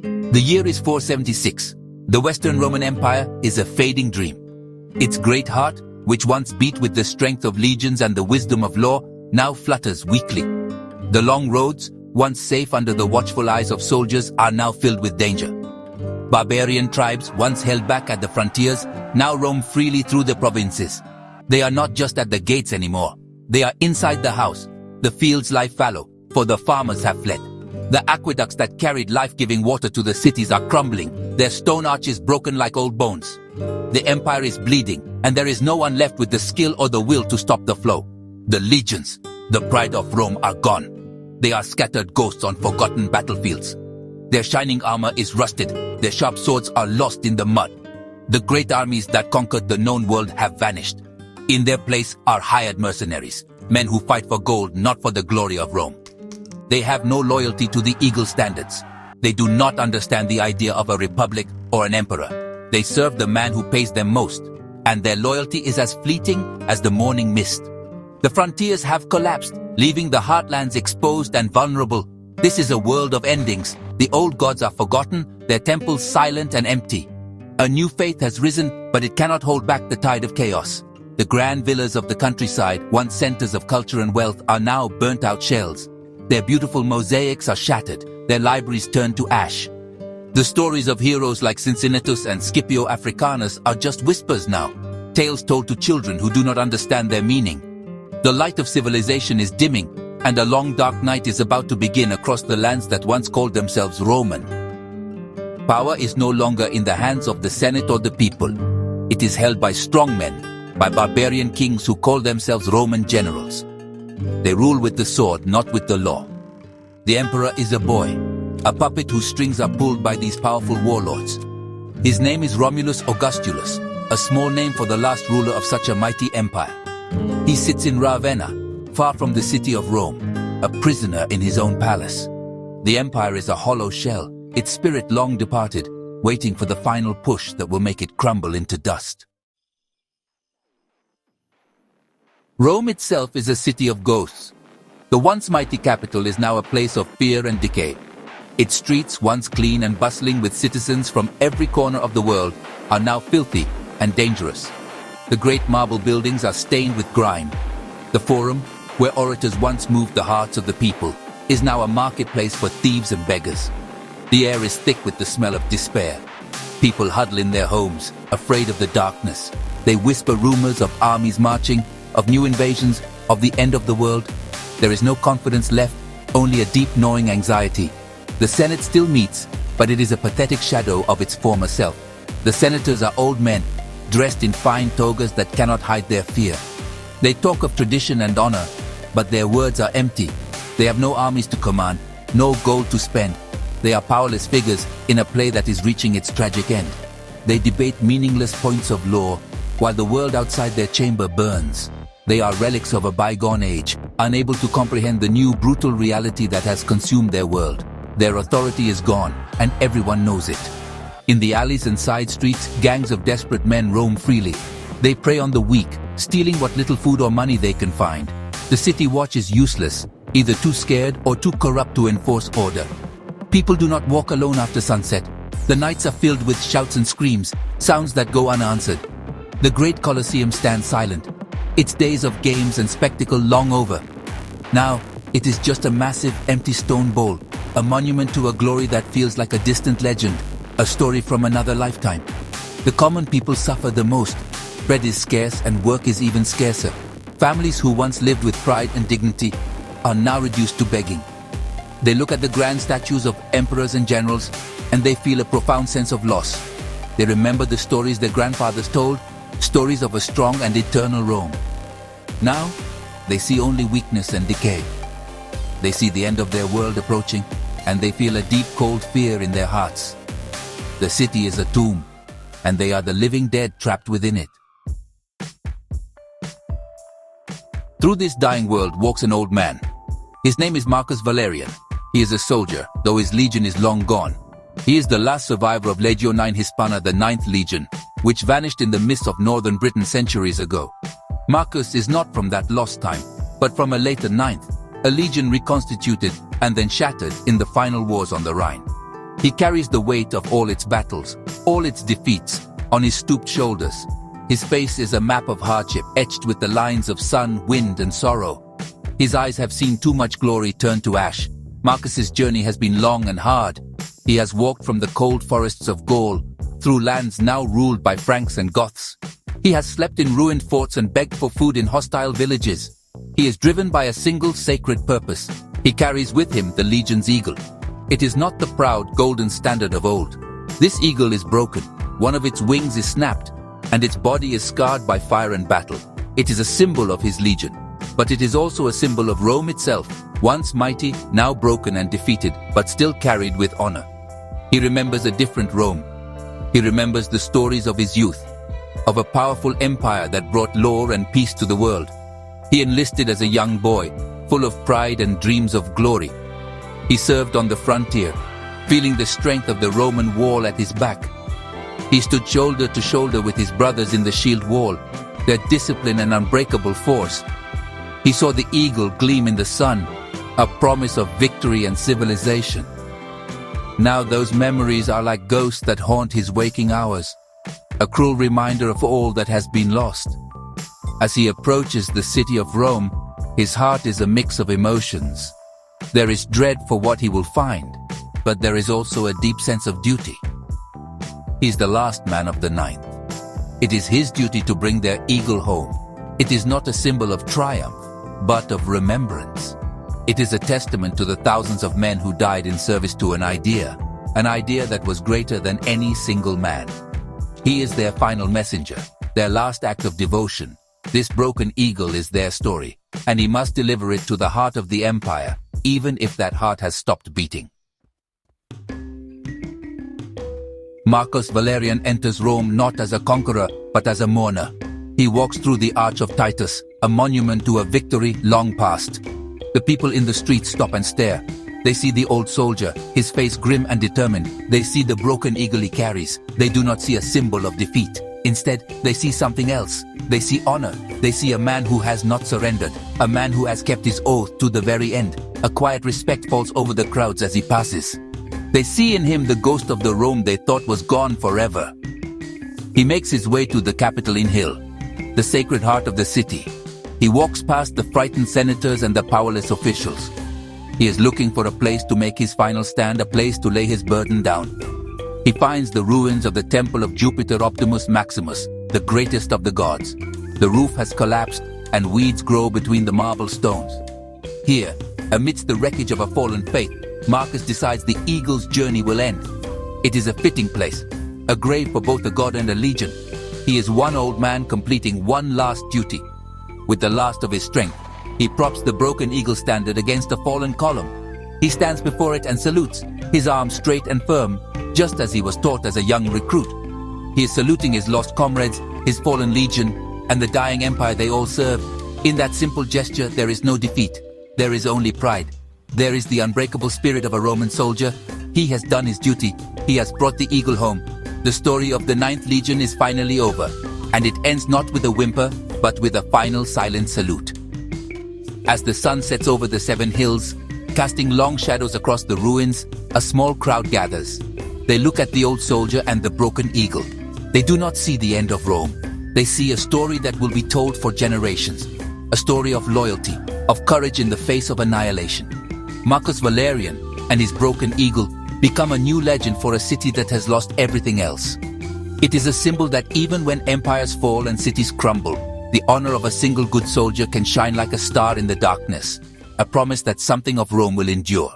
The year is 476. The Western Roman Empire is a fading dream. Its great heart, which once beat with the strength of legions and the wisdom of law, now flutters weakly. The long roads, once safe under the watchful eyes of soldiers, are now filled with danger. Barbarian tribes, once held back at the frontiers, now roam freely through the provinces. They are not just at the gates anymore. They are inside the house. The fields lie fallow, for the farmers have fled. The aqueducts that carried life-giving water to the cities are crumbling, their stone arches broken like old bones. The empire is bleeding, and there is no one left with the skill or the will to stop the flow. The legions, the pride of Rome, are gone. They are scattered ghosts on forgotten battlefields. Their shining armor is rusted, their sharp swords are lost in the mud. The great armies that conquered the known world have vanished. In their place are hired mercenaries, men who fight for gold, not for the glory of Rome. They have no loyalty to the eagle standards. They do not understand the idea of a republic or an emperor. They serve the man who pays them most, and their loyalty is as fleeting as the morning mist. The frontiers have collapsed, leaving the heartlands exposed and vulnerable. This is a world of endings. The old gods are forgotten, their temples silent and empty. A new faith has risen, but it cannot hold back the tide of chaos. The grand villas of the countryside, once centers of culture and wealth, are now burnt-out shells. Their beautiful mosaics are shattered, their libraries turned to ash. The stories of heroes like Cincinnatus and Scipio Africanus are just whispers now, tales told to children who do not understand their meaning. The light of civilization is dimming, and a long dark night is about to begin across the lands that once called themselves Roman. Power is no longer in the hands of the Senate or the people. It is held by strong men, by barbarian kings who call themselves Roman generals. They rule with the sword, not with the law. The emperor is a boy, a puppet whose strings are pulled by these powerful warlords. His name is Romulus Augustulus, a small name for the last ruler of such a mighty empire. He sits in Ravenna, far from the city of Rome, a prisoner in his own palace. The empire is a hollow shell, its spirit long departed, waiting for the final push that will make it crumble into dust. Rome itself is a city of ghosts. The once mighty capital is now a place of fear and decay. Its streets, once clean and bustling with citizens from every corner of the world, are now filthy and dangerous. The great marble buildings are stained with grime. The Forum, where orators once moved the hearts of the people, is now a marketplace for thieves and beggars. The air is thick with the smell of despair. People huddle in their homes, afraid of the darkness. They whisper rumors of armies marching, of new invasions, of the end of the world. There is no confidence left, only a deep gnawing anxiety. The Senate still meets, but it is a pathetic shadow of its former self. The senators are old men, dressed in fine togas that cannot hide their fear. They talk of tradition and honor, but their words are empty. They have no armies to command, no gold to spend. They are powerless figures in a play that is reaching its tragic end. They debate meaningless points of law, while the world outside their chamber burns. They are relics of a bygone age, unable to comprehend the new brutal reality that has consumed their world. Their authority is gone, and everyone knows it. In the alleys and side streets, gangs of desperate men roam freely. They prey on the weak, stealing what little food or money they can find. The city watch is useless, either too scared or too corrupt to enforce order. People do not walk alone after sunset. The nights are filled with shouts and screams, sounds that go unanswered. The great Colosseum stands silent, its days of games and spectacle long over. Now, it is just a massive, empty stone bowl, a monument to a glory that feels like a distant legend, a story from another lifetime. The common people suffer the most. Bread is scarce and work is even scarcer. Families who once lived with pride and dignity are now reduced to begging. They look at the grand statues of emperors and generals, and they feel a profound sense of loss. They remember the stories their grandfathers told, stories of a strong and eternal Rome. Now, they see only weakness and decay. They see the end of their world approaching, and they feel a deep cold fear in their hearts. The city is a tomb, and they are the living dead trapped within it. Through this dying world walks an old man. His name is Marcus Valerian. He is a soldier, though his legion is long gone. He is the last survivor of Legio IX Hispana, the 9th Legion, which vanished in the mists of northern Britain centuries ago. Marcus is not from that lost time, but from a later 9th, a legion reconstituted and then shattered in the final wars on the Rhine. He carries the weight of all its battles, all its defeats, on his stooped shoulders. His face is a map of hardship etched with the lines of sun, wind, and sorrow. His eyes have seen too much glory turn to ash. Marcus's journey has been long and hard. He has walked from the cold forests of Gaul, through lands now ruled by Franks and Goths. He has slept in ruined forts and begged for food in hostile villages. He is driven by a single sacred purpose. He carries with him the legion's eagle. It is not the proud golden standard of old. This eagle is broken. One of its wings is snapped, and its body is scarred by fire and battle. It is a symbol of his legion, but it is also a symbol of Rome itself, once mighty, now broken and defeated, but still carried with honor. He remembers a different Rome. He remembers the stories of his youth, of a powerful empire that brought law and peace to the world. He enlisted as a young boy, full of pride and dreams of glory. He served on the frontier, feeling the strength of the Roman wall at his back. He stood shoulder to shoulder with his brothers in the shield wall, their discipline and unbreakable force. He saw the eagle gleam in the sun, a promise of victory and civilization. Now those memories are like ghosts that haunt his waking hours, a cruel reminder of all that has been lost. As he approaches the city of Rome, his heart is a mix of emotions. There is dread for what he will find, but there is also a deep sense of duty. He is the last man of the ninth. It is his duty to bring their eagle home. It is not a symbol of triumph, but of remembrance. It is a testament to the thousands of men who died in service to an idea that was greater than any single man. He is their final messenger, their last act of devotion. This broken eagle is their story, and he must deliver it to the heart of the empire, even if that heart has stopped beating. Marcus Valerian enters Rome not as a conqueror, but as a mourner. He walks through the Arch of Titus, a monument to a victory long past. The people in the streets stop and stare. They see the old soldier, his face grim and determined. They see the broken eagle he carries. They do not see a symbol of defeat. Instead, they see something else. They see honor. They see a man who has not surrendered, a man who has kept his oath to the very end. A quiet respect falls over the crowds as he passes. They see in him the ghost of the Rome they thought was gone forever. He makes his way to the Capitoline Hill, the sacred heart of the city. He walks past the frightened senators and the powerless officials. He is looking for a place to make his final stand, a place to lay his burden down. He finds the ruins of the temple of Jupiter Optimus Maximus, the greatest of the gods. The roof has collapsed and weeds grow between the marble stones. Here, amidst the wreckage of a fallen faith, Marcus decides the eagle's journey will end. It is a fitting place, a grave for both a god and a legion. He is one old man completing one last duty. With the last of his strength, he props the broken eagle standard against a fallen column. He stands before it and salutes, his arms straight and firm, just as he was taught as a young recruit. He is saluting his lost comrades, his fallen legion, and the dying empire they all serve. In that simple gesture, there is no defeat. There is only pride. There is the unbreakable spirit of a Roman soldier. He has done his duty. He has brought the eagle home. The story of the 9th Legion is finally over, and it ends not with a whimper, but with a final silent salute. As the sun sets over the 7 hills, casting long shadows across the ruins, a small crowd gathers. They look at the old soldier and the broken eagle. They do not see the end of Rome. They see a story that will be told for generations. A story of loyalty, of courage in the face of annihilation. Marcus Valerian and his broken eagle become a new legend for a city that has lost everything else. It is a symbol that even when empires fall and cities crumble, the honor of a single good soldier can shine like a star in the darkness, a promise that something of Rome will endure.